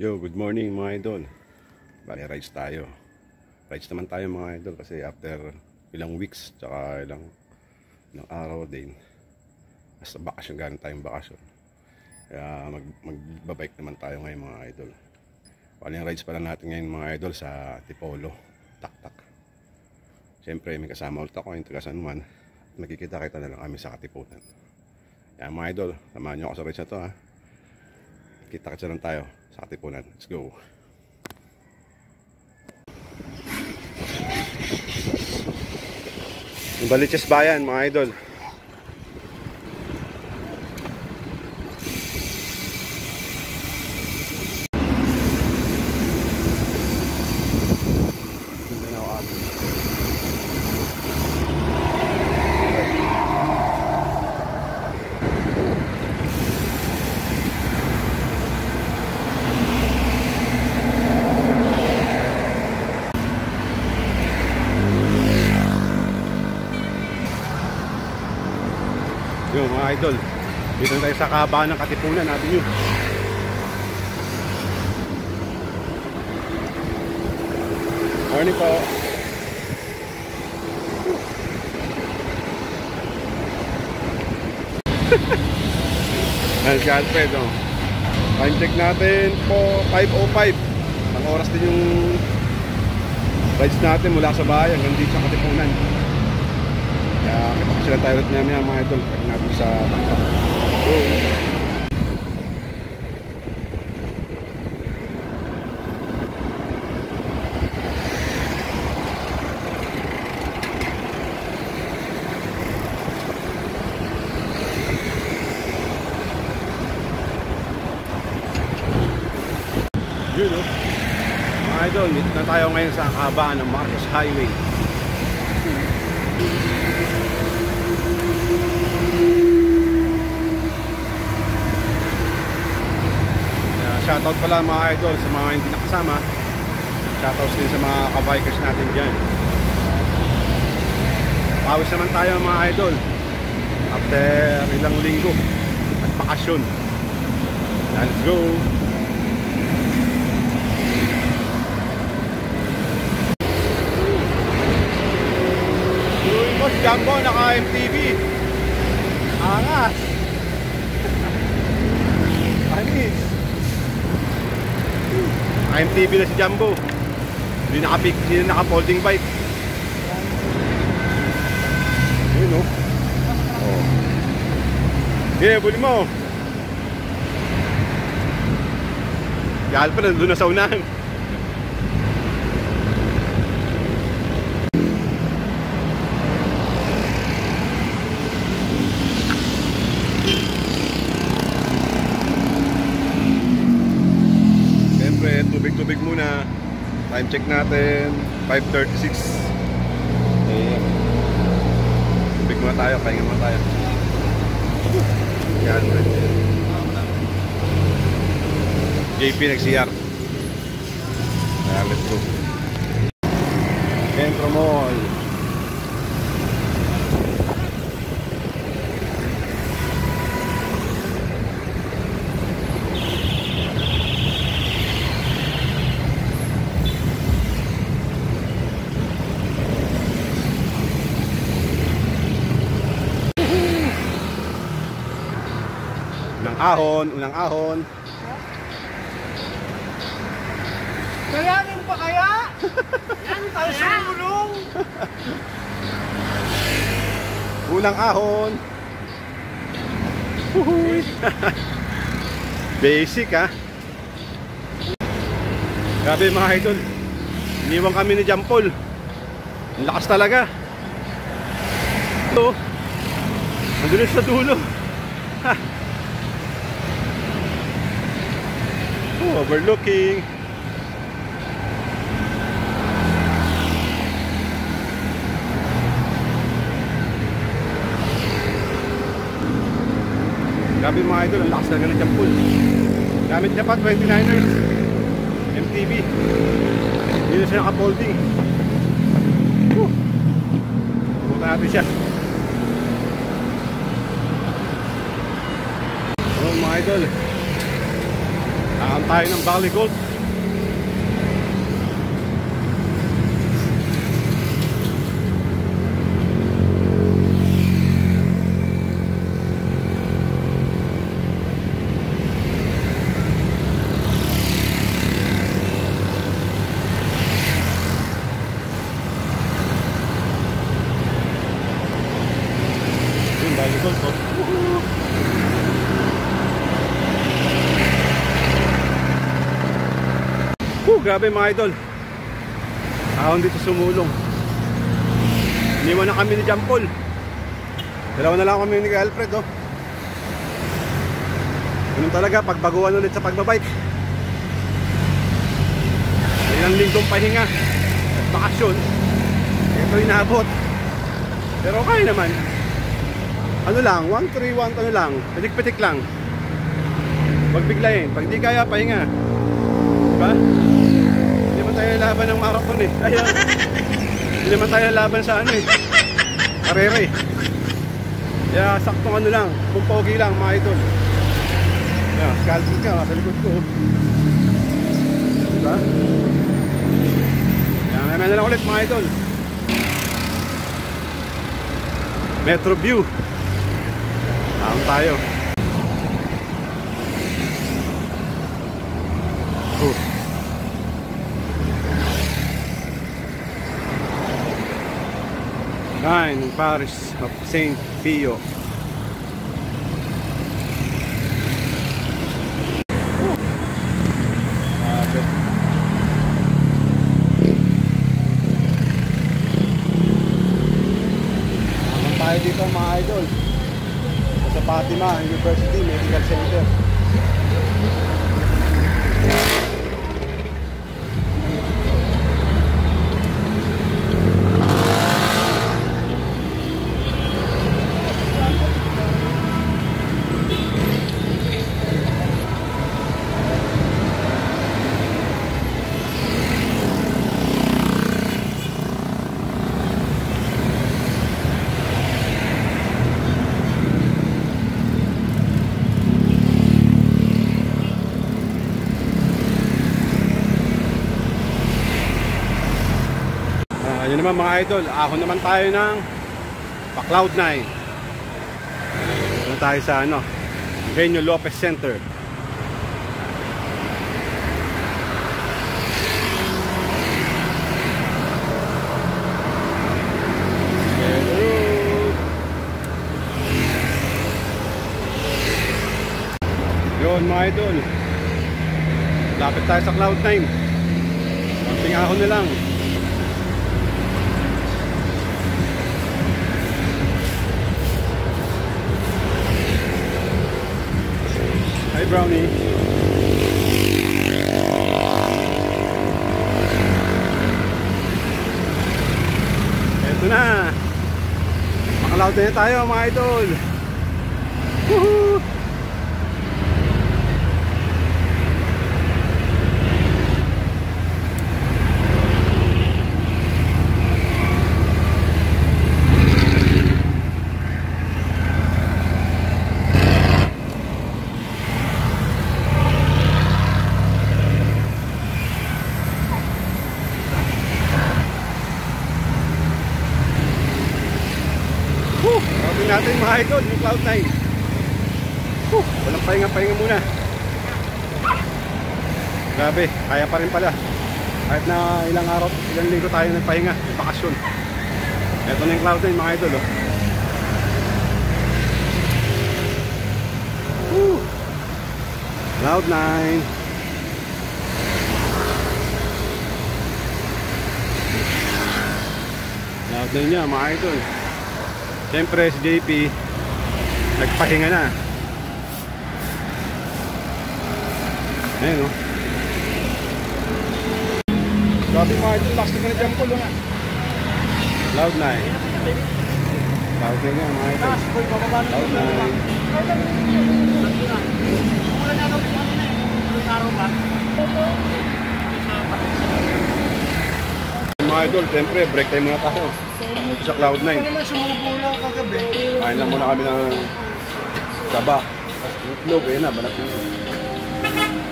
Yo, good morning mga idol. Bali, rides tayo. Rides naman tayo mga idol kasi after ilang weeks tsaka ilang araw din. Basta bakasyon, galing tayong bakasyon. Kaya magbabike naman tayo ngayon mga idol. Bali, yung rides pala natin ngayon mga idol sa Tipolo, Taktak. Siyempre may kasama ulit ako yung taga San Juan. Nakikita-kita na lang kami sa Katipunan. Kaya mga idol, samahan nyo ako sa rides na to ha. Kita-kita lang tayo sa Katipunan. Let's go. Yung Baliches Bayan mga idol. Yung mga idol, dito tayo sa kahabaan ng Katipunan natin yun. Morning po. Ayan si Alfred, oh. Time check natin po 5:05. Ang oras din yung rides natin mula sa bahay hanggang dito sa Katipunan. Kaya sila tayo ulit namin mga idol. Pag natin sa Taktak. So, yun o. Mga idol, dito na tayo ngayon sa kahabaan ng Marcos Highway. Shoutout pala mga idol sa mga hindi nakasama. Shoutout din sa mga kabikers natin dyan. Pawis naman tayo mga idol after ilang linggo at bakasyon. Let's go. Uy, boss Jumbo, naka MTV. Angas. Anis. MTV na si Jumbo. Hindi naka-folding bike. Yun o. Oh. Yeah, buli mo. Yal pa, nandun na sa unahan. Tubig muna. Time check natin 5:36. Ayan. Tubig muna tayo, pahinga muna tayo. Yan. JP nag-CR. Ayan, let's go. Centro Mall. Unang ahon. Kayangin pa kaya? Yan tayo sumulong. Unang ahon. Basic ha. Grabe mga idol. Iniwan kami ni Jampol. Ang lakas talaga. Ito. Andulis sa dulo. Ha. Overlooking. Grabe mga idol, ang lakas talaga ng Jampol. Gamit niya pa 29ers MTV. Hindi na siya naka-folding. Pupunta natin siya. mga idol. tayo ng Valley Gold. Grabe mga idol, ahon dito sumulong. Iniwan na kami ni John Paul. Dalawa na lang kami ni Alfred, oh. Ganun talaga pagbaguhan ulit sa pagbabike. Ilang linggong pahinga at bakasyon, ito inabot. Pero kaya naman. Ano lang, 1-3-1 ano lang, pitik-pitik lang. Huwag biglayin, pag di kaya pahinga, diba? Hindi naman tayo laban ng marathon eh. Ayun. Hindi naman tayo laban sa ano eh, karera eh. Kaya saktong ano lang, kung pogi lang mga idol. Yan, scalping ka sa likod ko. Diba? Yan, may na lang ulit mga idol. Metro View. Saan tayo? Nine, Parish of Saint Pio. Tayo dito mga idol sa Fatima University Medical Center. Yun naman mga idol, ahon naman tayo ng pa-Cloud9. Doon tayo sa ano, Genio Lopez Center. Yun mga idol, lapit tayo sa Cloud9. Konting ahon na lang. Hi Brownie. Eto na. Makalaut na tayo mga idol. Woohoo! Natin mga idol, yung Cloud9. Walang pahinga-pahinga muna. Grabe, kaya pa rin pala. Kahit na ilang araw, ilang linggo tayo nagpahinga, bakasyon. Ito na yung Cloud9 mga idol, oh. Cloud9. Cloud9 niya mga idol. Siyempre si JP nagpahinga na. Ayun, oh. Grabe mga idol, lakas na John Paul nga. Cloud9. Cloud9 nga mga idol. Cloud9. Mga idol, siyempre break time muna tayo sa Cloud9. Kain lang muna kami ng saba. Itlog, ayun na, banat yun.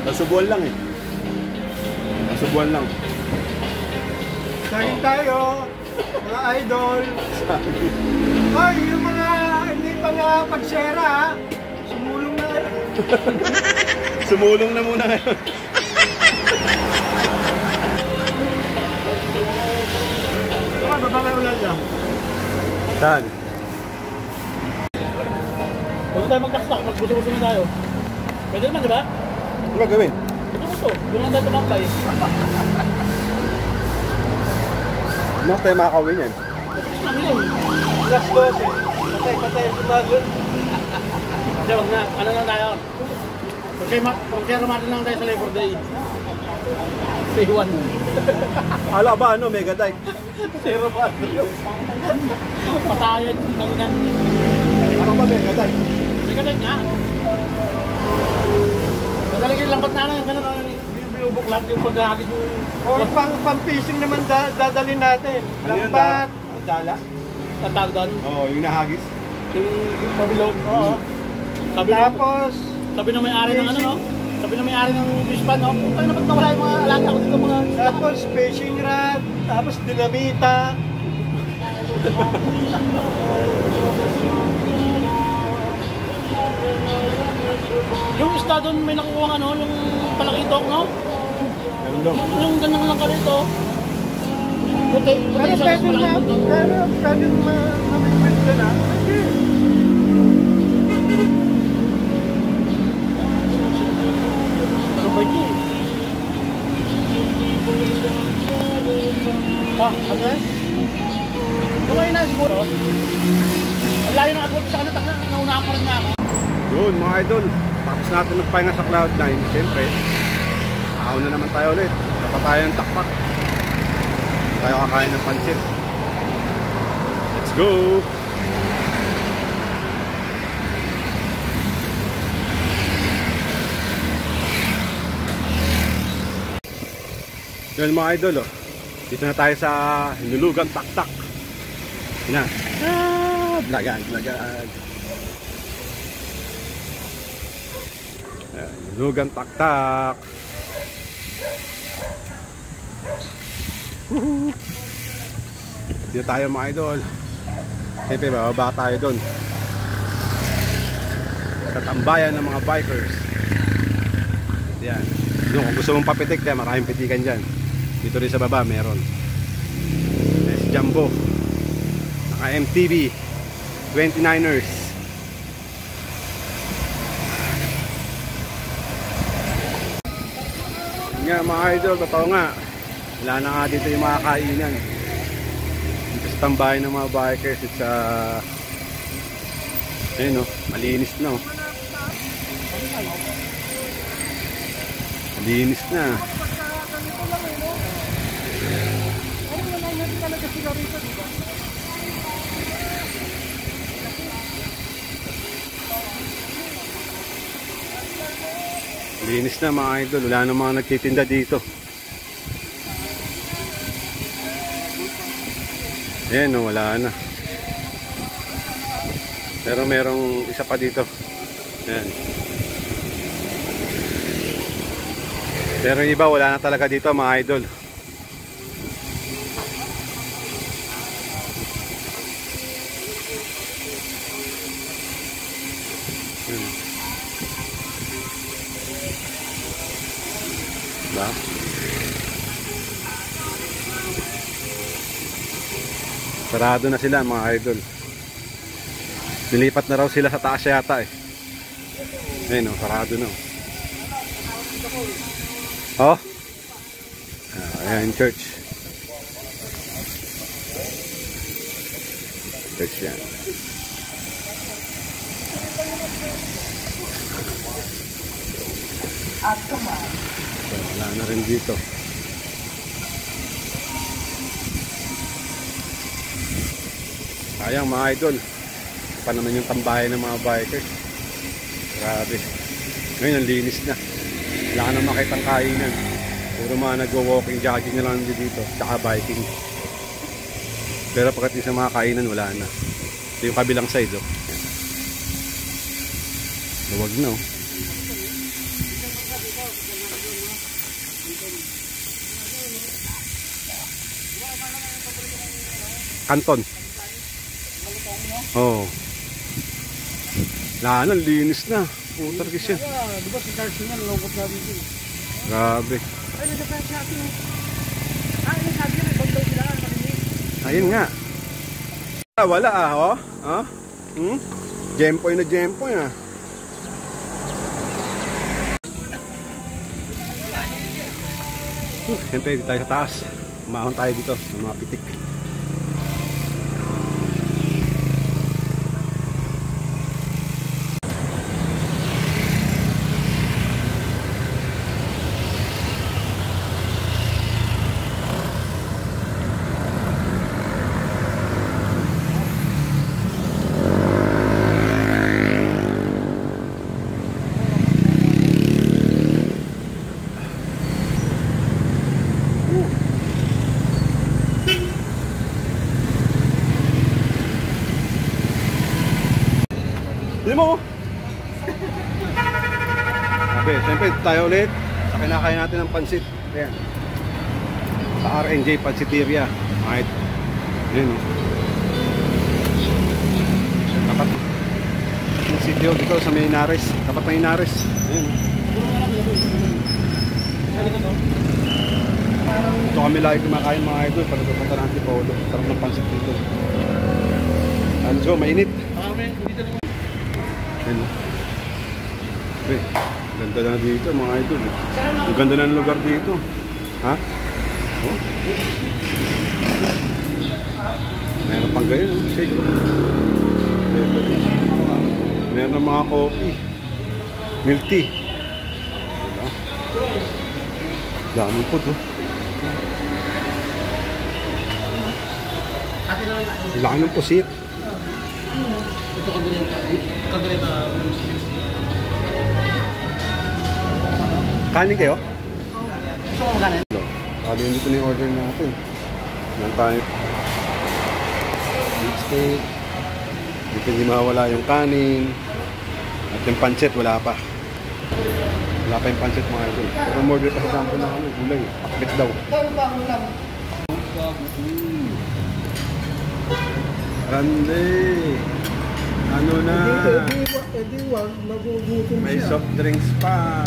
Nasubuan lang eh. Nasubuan lang. Kain tayo, mga idol. Hoy, yung mga hindi pa nga pagsera ha. Sumulong na kayo. Sumulong na muna ngayon. Baba kayo ulan niya. Saan? Huwag tayo mag-taksak, magbuso-buso na tayo. Pwede naman, di ba? Ano gagawin? Buso-buso, doon lang tayo tumaklay. Ano tayo makakawin yan? Ano yun? Alas 12. Patay, sumagot. Kasi wag na, ano lang tayo? Kung kaya rumati lang tayo sa Labor Day. Say 1. Ala ba ano, Mega Dike? Zero ba? Patayan, ganyan. Ano ba Mega Dike? May ganyan nga. Madaling yung lambat na lang, yung gano'n, binubok lang yung paghahagis yung... O pang-fishing naman dadalhin natin. Ano yun, Lambat. Dala. Tatag doon. Oo, yung nahagis. Yung pabilog. Oo. Tapos, Sabi na may-ari ng ano, no? Sabi na may-ari ng fish pan, no? Puntang naman nawala yung mga alata ko dito, mga... tapos fishing rod, tapos dinamita. Yung isda doon may nakukuha ano, yung palakitok, no? Meron daw. Yung ganang lang ka rito. Puti, Pero puti pwede sa na, palakitok doon. pero pwede mamimit ka na. Ano ba ito? Ano yan? Buhay na siguro. Ang layo ng abot sa kanatang na, naunahan pa rin nga ako. Yun mga idol, tapos natin nagpahinga sa Cloud9. Siyempre, ako na naman tayo ulit. Dapat tayo ng takpak. Tayo kakain ng pansit. Let's go! Yun mga idol, oh. Dito na tayo sa Hinulugan Taktak. Yun na. Blagag. Hinulugan Taktak. Dito tayo mga idol. Siyempre bababa tayo doon sa tambayan ng mga bikers. Yan. Yung kung gusto mong papitik dyan, maraming pitikan dyan. Dito rin sa baba meron. Si Jumbo, naka MTV 29ers. Nga mga idol, totoo nga, wala na nga dito yung mga kainan dito sa tambayan ng mga bikers. It's ayun, malinis na, malinis na. Linis na mga idol, wala na mga nagtitinda dito. Ayan, wala na. Pero merong isa pa dito. Ayan. Pero yung iba wala na talaga dito mga idol. Diba? Sarado na sila mga idol. Nilipat na raw sila sa taas yata eh. Ayun, sarado na. Oh. Ayan, church. Church yan. So, wala na rin dito. Sayang mga idol. Pa naman yung tambayan ng mga bikers. Grabe. Ngayon ang linis na. Wala ka na makitang kainan. Puro mga nagwo-walking, jogging na lang dito. Tsaka biking. Pero pagdating sa mga kainan wala na. Ito yung kabilang side, oh. Luwag na, oh. Canton. Oo. Lalo, linis na. Putar kasi yan. Di ba si Charles nga, nalungkot na dito. Grabe. Ay, nagkapaya siya atin. Sabi na, nagpagdaw sila. Ayun nga. Wala oh. Jempoy na jempoy ah. Siyempre, dito tayo sa taas. Umahon tayo dito ng mga pitik. Hindi mo. Sabi, siyempre tayo ulit sa kinakain natin ng pansit. Ayan. Sa RNJ Pansiteria. Right. Ayan. Tapat ng sitio dito sa Minares. Tapat ng Inares. Ayan. Ito kami lagi kumakain mga idol. Para pupunta ng Antipolo. Sarap ng pansit dito. Ano so, mainit. Ayan. Ganda na dito mga idol. Ang ganda na ng lugar dito. Ha? Oh. Meron pang ganyan. Shake. Meron ng mga coffee. Milk tea. Daming po to. Laki ng pusit. Ito kagulita. Kanin kayo? Gusto ko kanin? Sabi dito na yung order natin. Yan tayo. Beef steak. Dito hindi mawala yung kanin. At yung pancit wala pa. Wala pa yung pancit mga idol. Pero order pa sa sample na kami. Gulay. Pakbit daw. Grande. Ano na? Edi wag, magugutom May siya. soft drinks pa.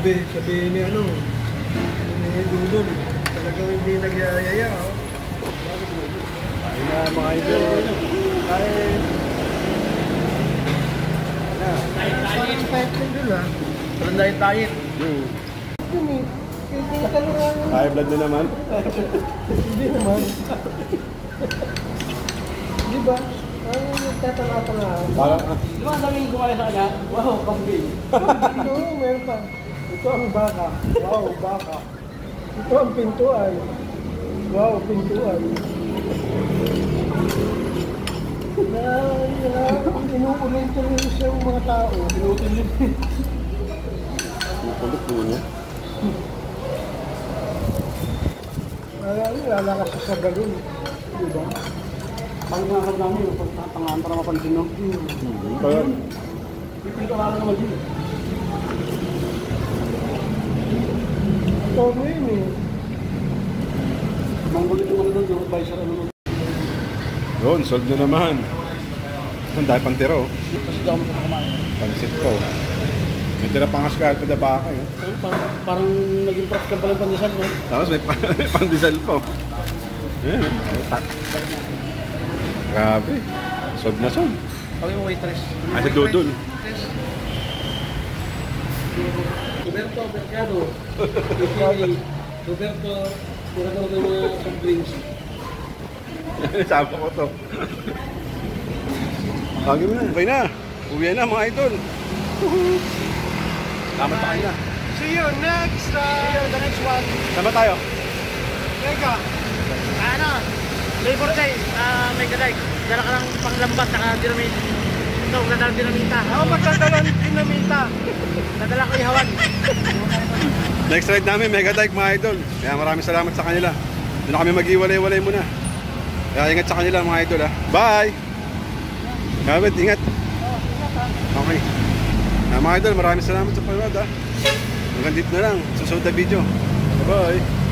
Sabi ni ano, ni Dudon, talagang hindi nagyayaya. Kain na mga idol. Kain. Parang type din dun ha. Parang diet. High blood na naman. Hindi naman. Di ba? Ang nagtatanga-tanga. Parang Di ba ang daming kumaya sa kanya? Wow, kambing. Oo, meron pa. Ito ang baka. Wow, baka. Ito ang pintuan. Wow, pintuan. Inuulit tuloy sa mga tao. Inuulit. nakulit po niya. Lalakas sa galon. Diba? Pangangahal namin, pangahan para mapansin no? Kaya, Pipinto ka lang naman din. Ito mo yun eh. Manggulit yung ano doon, yung advisor ano doon. yun, sold na naman. Ang dahil pantero. Kasi di ako kumain. Pansit ko. May tira pangasgal pa da baka eh. Parang naging practical pala yung pandesal, no? Tapos may pandesal po. Ayan. Grabe. Sold na sold. Kami yung waitress. Ay, si Dudon. Roberto Mercado. Roberto, kurador ng mga soft drinks. Sama ko to. Lagi mo na. Okay na. Uwi na mga idol. Tama pa kayo na. See you next time! See you the next one. Sama tayo. Teka. Ano? Labor Day, Mega Dike. Dala ka ng panglambat, saka dinamit. Ito, dadala dinamita. Ako magdadalan dinamita. Dadala ko ihawan. Next ride namin, Mega Dike mga idol. Kaya maraming salamat sa kanila. Doon na kami mag-iwalay-walay muna. Kaya ingat sa kanila mga idol ha. Bye! Kabit, ingat. Okay. Mga idol, maraming salamat sa panood ha. Hanggang dito na lang. Susunod na video. Bye-bye.